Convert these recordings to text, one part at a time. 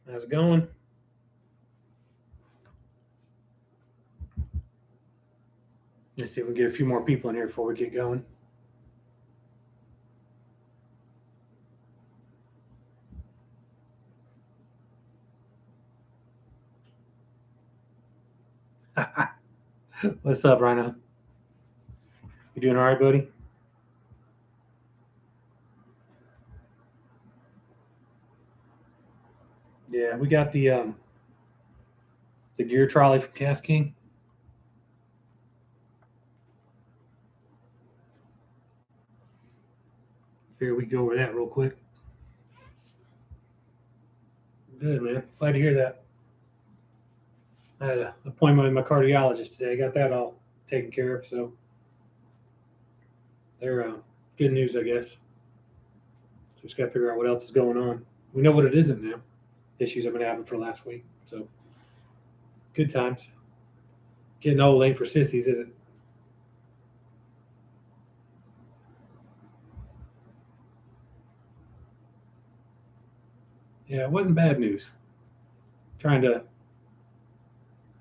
How's it going? Let's see if we can get a few more people in here before we get going. What's up, Rhino? You doing all right, buddy? Yeah, we got the gear trolley from Cast King. Here we go over that real quick. Good, man. Glad to hear that. I had an appointment with my cardiologist today. I got that all taken care of, so they're good news, I guess. Just got to figure out what else is going on. We know what it isn't now. Issues I've been having for last week, so good times. Getting old ain't for sissies, is it? Yeah, it wasn't bad news. Trying to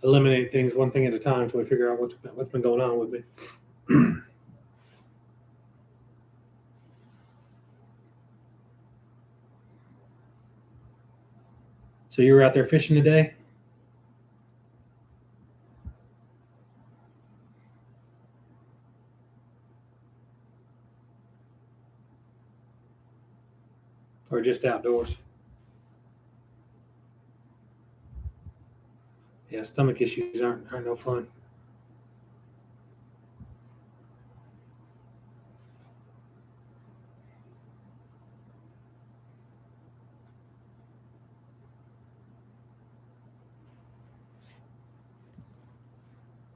eliminate things one thing at a time until we figure out what's been going on with me. So you were out there fishing today? Or just outdoors? Yeah, stomach issues aren't no fun.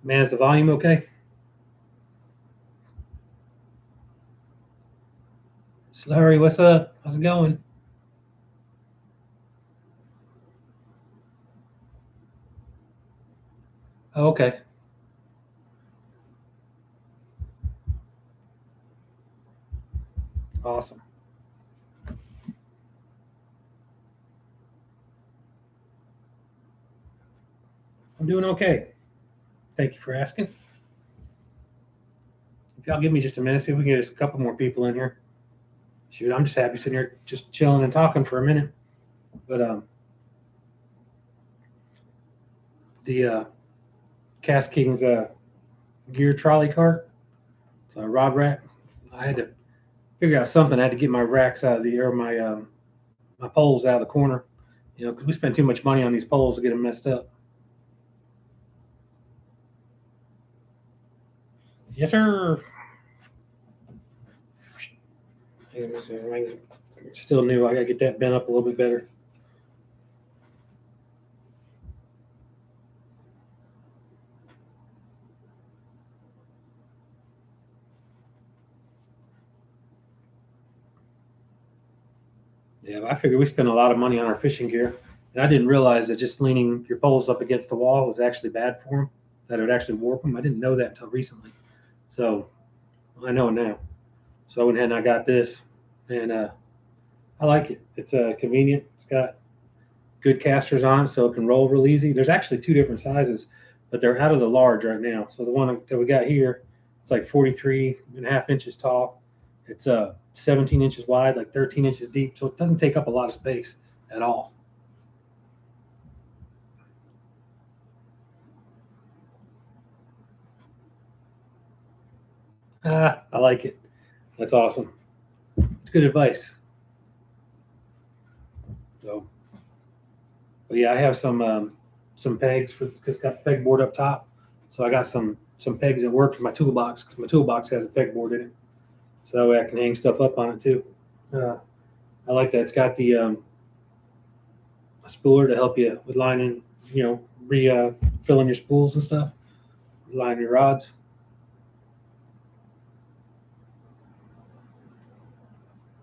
Man, is the volume okay? Slurry, what's up? How's it going? Oh, okay. Awesome. I'm doing okay. Thank you for asking. If y'all give me just a minute, see if we can get just a couple more people in here. Shoot, I'm just happy sitting here just chilling and talking for a minute. But the Cast King's gear trolley cart, it's a rod rack. I had to figure out something. I had to get my racks out of the or my poles out of the corner, because we spend too much money on these poles to get them messed up. Yes, sir. It's still new. I gotta get that bent up a little bit better. Yeah, I figured we spend a lot of money on our fishing gear, and I didn't realize that just leaning your poles up against the wall was actually bad for them. That it would actually warp them. I didn't know that until recently. So I know now. So I went ahead and I got this, and I like it. It's convenient. It's got good casters on it, so it can roll real easy. There's actually two different sizes, but they're out of the large right now. So the one that we got here, it's like 43.5 inches tall. It's 17 inches wide, like 13 inches deep. So it doesn't take up a lot of space at all. I like it. That's awesome. It's good advice. So, but yeah, I have some pegs because it's got the pegboard up top. So I got some pegs that work for my toolbox because my toolbox has a pegboard in it. So that way I can hang stuff up on it too. Uh, I like that. It's got the a spooler to help you with lining, filling your spools and stuff, line your rods.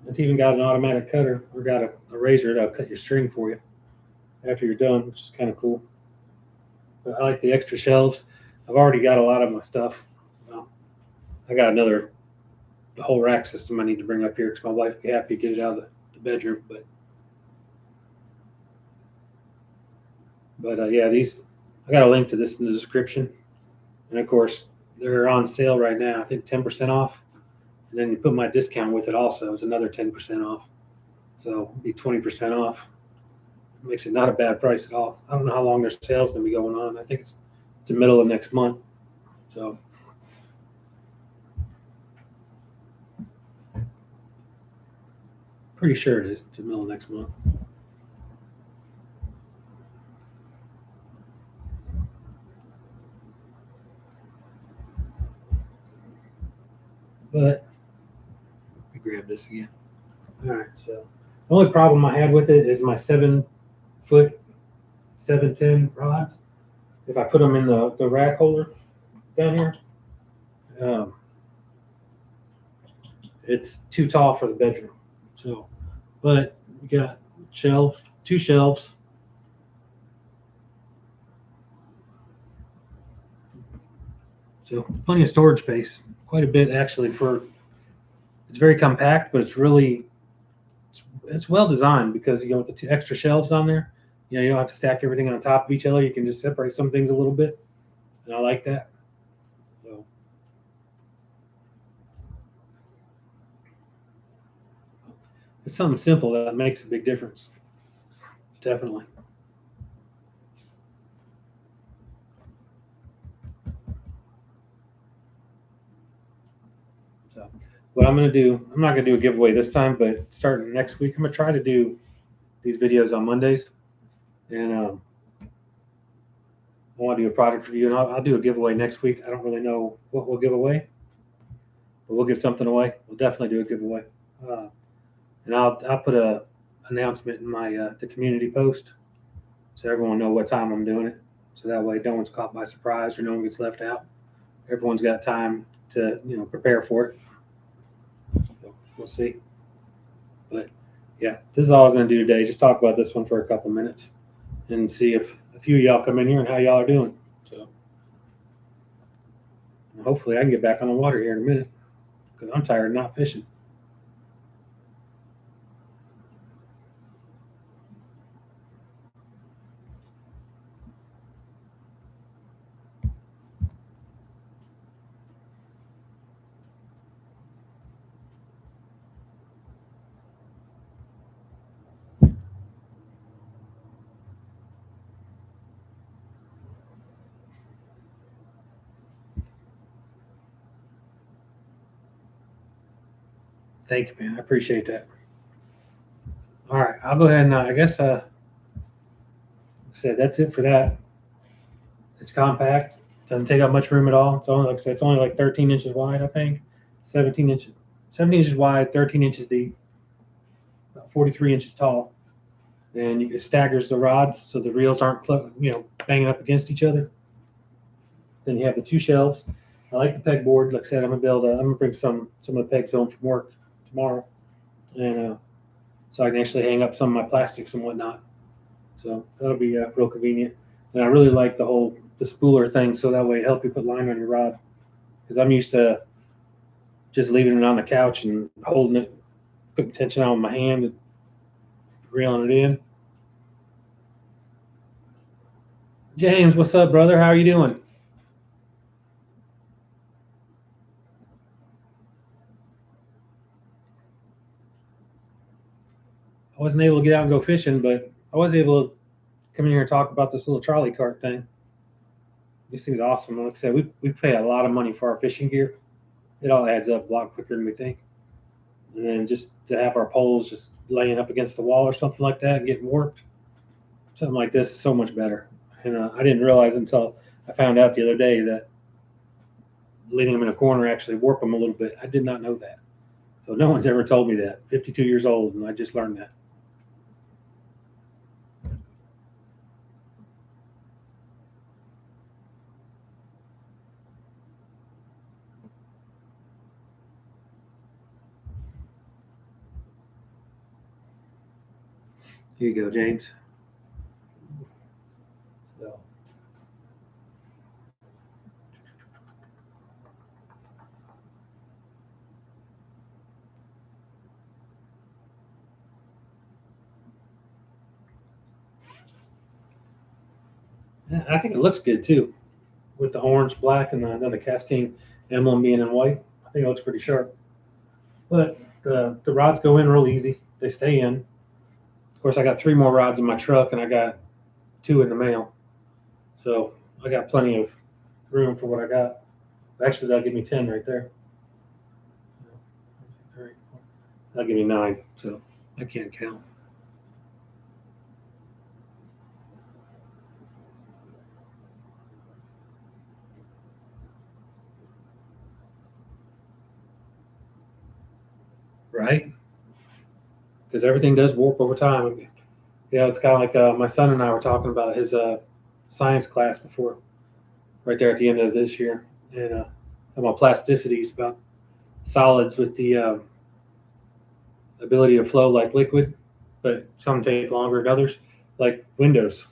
It's even got an automatic cutter or got a razor that'll cut your string for you after you're done, which is kind of cool. But I like the extra shelves. I've already got a lot of my stuff. Well, I got another the whole rack system I need to bring up here because my wife would be happy to get it out of the bedroom. But But yeah, I got a link to this in the description, and of course they're on sale right now. I think 10% off, and then you put my discount with it also. It's another 10% off, so it'll be 20% off. It makes it not a bad price at all. I don't know how long their sale's gonna be going on. I think it's the middle of next month, so. Pretty sure it is to middle of next month. But let me grab this again. All right. So the only problem I had with it is my 7 foot 710 rods. If I put them in the rack holder down here, um, it's too tall for the bedroom. So, but we got two shelves. So plenty of storage space, quite a bit actually for. It's very compact, but it's well designed because with the two extra shelves on there, you don't have to stack everything on top of each other. You can just separate some things a little bit, and I like that. So it's something simple that makes a big difference. Definitely. So what I'm going to do, I'm not going to do a giveaway this time, but starting next week, I'm going to try to do these videos on Mondays, and I want to do a product review, and I'll do a giveaway next week. I don't really know what we'll give away, but we'll give something away. We'll definitely do a giveaway, and I'll put a announcement in my the community post so everyone know what time I'm doing it. So that way, no one's caught by surprise or no one gets left out. Everyone's got time to prepare for it. So we'll see. But yeah, this is all I was going to do today. Just talk about this one for a couple minutes and see if a few of y'all come in here and how y'all are doing. So hopefully I can get back on the water here in a minute because I'm tired of not fishing. Thank you, man. I appreciate that. All right, I'll go ahead and I guess like I said that's it for that. It's compact. Doesn't take up much room at all. It's only like I said, it's only like 13 inches wide, I think. 17 inches wide, 13 inches deep, about 43 inches tall. And it staggers the rods so the reels aren't banging up against each other. Then you have the two shelves. I like the pegboard. Like I said, I'm gonna bring some of the pegs home from work tomorrow, and so I can actually hang up some of my plastics and whatnot. So that'll be real convenient. And I really like the spooler thing, so that way it helps you put line on your rod. Because I'm used to just leaving it on the couch and holding it, putting tension on with my hand, and reeling it in. James, what's up, brother? How are you doing? I wasn't able to get out and go fishing, but I was able to come in here and talk about this little trolley cart thing. This thing's awesome. Like I said, we pay a lot of money for our fishing gear. It all adds up a lot quicker than we think. And then just to have our poles just laying up against the wall or something like that and getting warped, something like this is so much better. And I didn't realize until I found out the other day that leaving them in a corner actually warp them a little bit. I did not know that. So no one's ever told me that. 52 years old, and I just learned that. Here you go, James. So, Yeah, I think it looks good too, with the orange, black, and then the casting emblem being in white. I think it looks pretty sharp. But the rods go in real easy. They stay in. Of course, I got 3 more rods in my truck, and I got 2 in the mail. So I got plenty of room for what I got. Actually, that'll give me 10 right there. That'll give me 9. So I can't count. Right? Because everything does warp over time. Yeah, it's kind of like my son and I were talking about his science class before, right there at the end of this year, and about plasticities, about solids with the ability to flow like liquid, but some take longer than others. Like windows,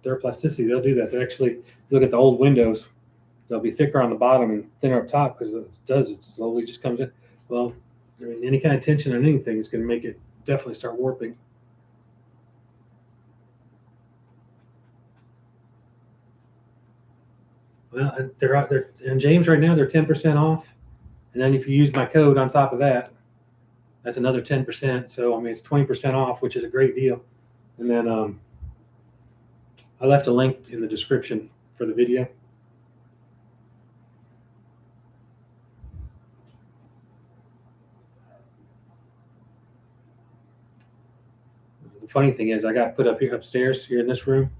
their plasticity, they'll do that. They actually look at the old windows; they'll be thicker on the bottom and thinner up top because it slowly just comes in. Well, I mean, any kind of tension on anything is going to make it definitely start warping. Well, they're out there, and James right now they're 10% off, and then if you use my code on top of that, that's another 10%. So I mean it's 20% off, which is a great deal. And then I left a link in the description for the video. The funny thing is, I got put up here upstairs here in this room.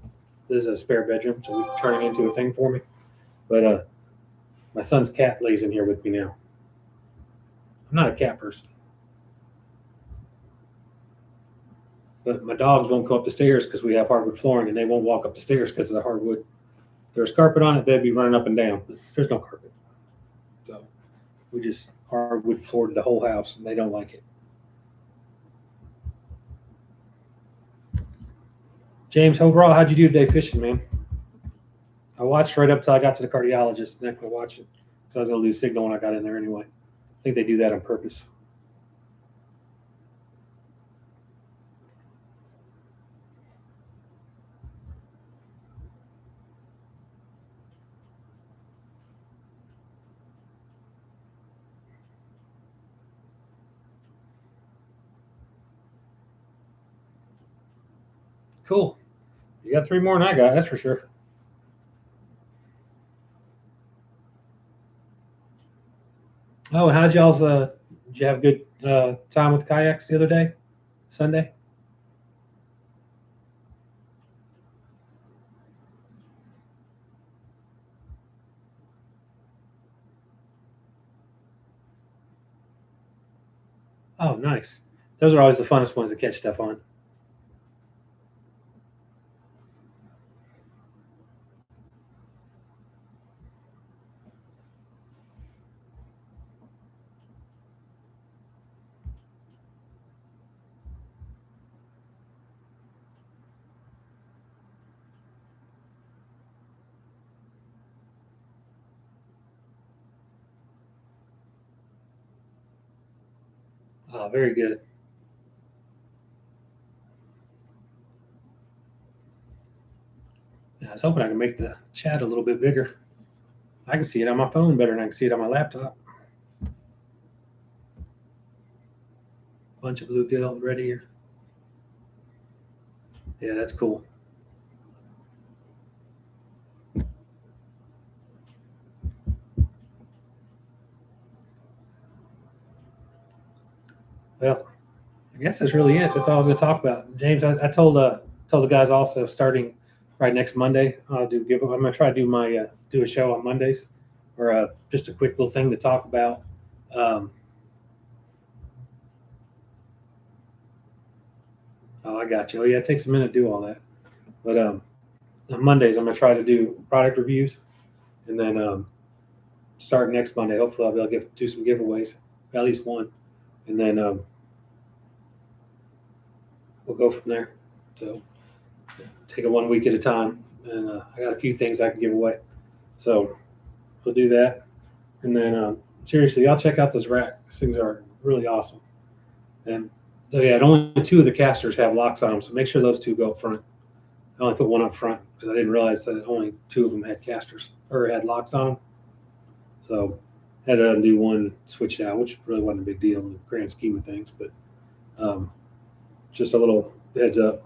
This is a spare bedroom, so we turn it into a thing for me. But my son's cat lays in here with me now. I'm not a cat person, but my dogs won't go up the stairs because we have hardwood flooring, and they won't walk up the stairs because of the hardwood. If there's carpet on it, they'd be running up and down. But there's no carpet, so we just hardwood floored the whole house, and they don't like it. James, overall, how'd you do today fishing, man? I watched right up till I got to the cardiologist, and I quit watching because I was going to lose signal when I got in there anyway. I think they do that on purpose. Cool. You got 3 more than I got, that's for sure. Oh, and how'd y'all's? Did you have a good time with kayaks the other day, Sunday? Oh, nice. Those are always the funnest ones to catch stuff on. Oh, very good. Yeah, I was hoping I could make the chat a little bit bigger. I can see it on my phone better than I can see it on my laptop. Bunch of bluegill ready here. Yeah, that's cool. Well, I guess that's really it. That's all I was going to talk about. James, I told the guys also starting right next Monday. I'm going to try to do my do a show on Mondays, or just a quick little thing to talk about. Oh, I got you. Oh, yeah, it takes a minute to do all that. But on Mondays, I'm going to try to do product reviews, and then start next Monday. Hopefully, I'll be able to do some giveaways, at least one, and then we'll go from there. So take it 1 week at a time, and I got a few things I can give away. So we'll do that, and then seriously, y'all check out this rack. These things are really awesome. And so yeah, only 2 of the casters have locks on them, so make sure those 2 go up front. I only put one up front because I didn't realize that only 2 of them had casters or had locks on them. So had to undo one, switch it out, which really wasn't a big deal in the grand scheme of things, but just a little heads up.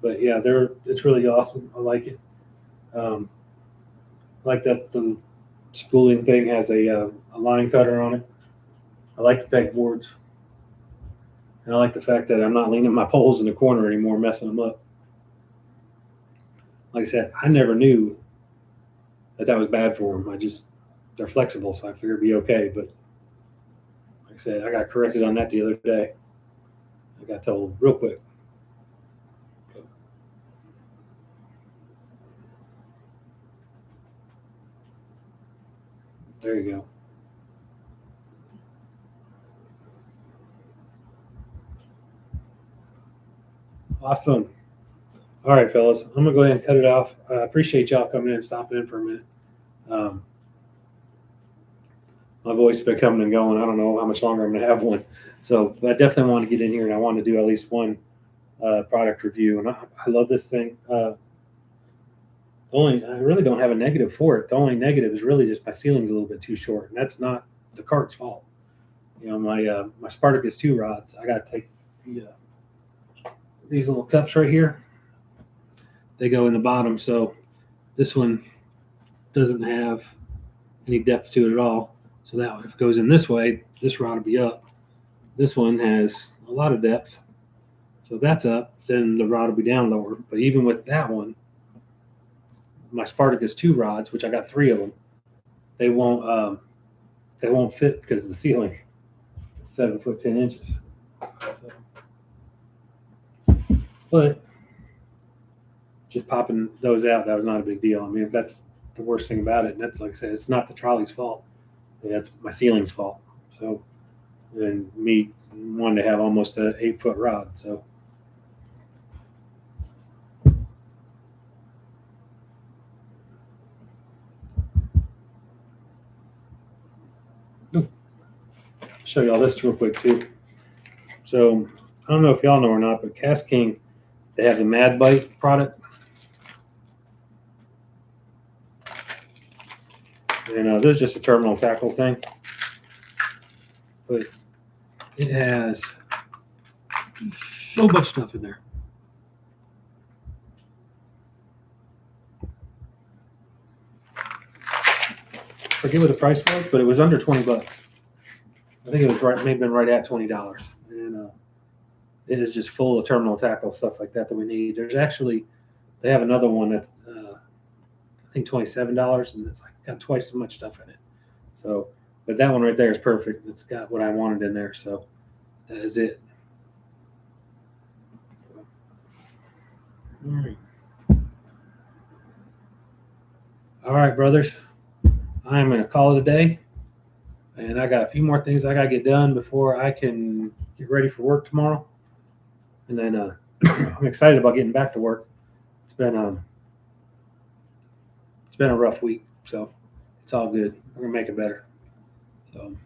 But yeah, it's really awesome. I like it. I like that the spooling thing has a line cutter on it. I like the pegboards. And I like the fact that I'm not leaning my poles in the corner anymore, messing them up. Like I said, I never knew that was bad for them. They're flexible, so I figured it'd be okay. But like I said, I got corrected on that the other day. I got told real quick. There you go. Awesome. All right, fellas, I'm gonna go ahead and cut it off. I appreciate y'all coming in and stopping in for a minute. Um, my voice has been coming and going. I don't know how much longer I'm gonna have one. So, but I definitely want to get in here and I want to do at least one product review. And I love this thing. I really don't have a negative for it. The only negative is really just my ceiling's a little bit too short, and that's not the cart's fault. You know, my Spartacus 2 rods. I got to take these little cups right here. They go in the bottom, so this one doesn't have any depth to it at all. So that if it goes in this way, this rod will be up. This one has a lot of depth, so if that's up, then the rod will be down lower. But even with that one, my Spartacus 2 rods, which I got 3 of them, they won't fit because the ceiling is 7 foot 10 inches. But just popping those out, that was not a big deal. I mean, if that's the worst thing about it, and that's like I said, it's not the trolley's fault. That's my ceiling's fault. So, and me wanting to have almost an 8 foot rod. So, show y'all this real quick too. So, I don't know if y'all know or not, but Cast King, they have the Mad Bite product. And this is just a terminal tackle thing. But it has so much stuff in there. I forget what the price was, but it was under $20. I think it was right, maybe been right at $20. And it is just full of terminal tackle stuff like that we need. There's actually, they have another one that's I think $27, and it's like got twice as much stuff in it. So, but that one right there is perfect. It's got what I wanted in there. So that is it. All right, brothers. I'm going to call it a day. And I got a few more things I got to get done before I can get ready for work tomorrow. And then I'm excited about getting back to work. It's been a rough week, so it's all good. We're gonna make it better. So,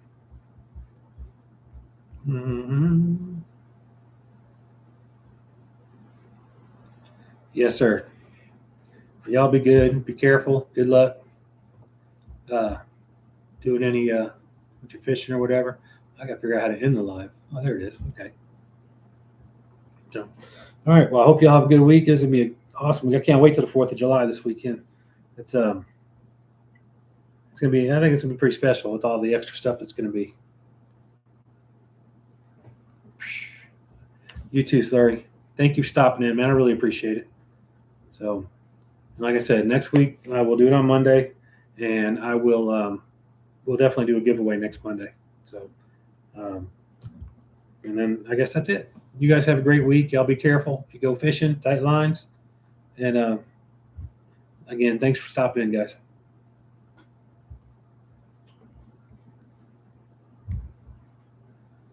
yes, sir. Y'all be good. Be careful. Good luck. Doing any with your fishing or whatever. I got to figure out how to end the live. Oh, there it is. Okay. So, all right. Well, I hope y'all have a good week. It's gonna be awesome. I can't wait till the 4th of July this weekend. It's gonna be. I think it's gonna be pretty special with all the extra stuff that's gonna be. You too, Slurry. Thank you for stopping in, man. I really appreciate it. So, like I said, next week I will do it on Monday, and I will. We'll definitely do a giveaway next Monday. So, and then I guess that's it. You guys have a great week. Y'all be careful if you go fishing, tight lines, and again, thanks for stopping in, guys.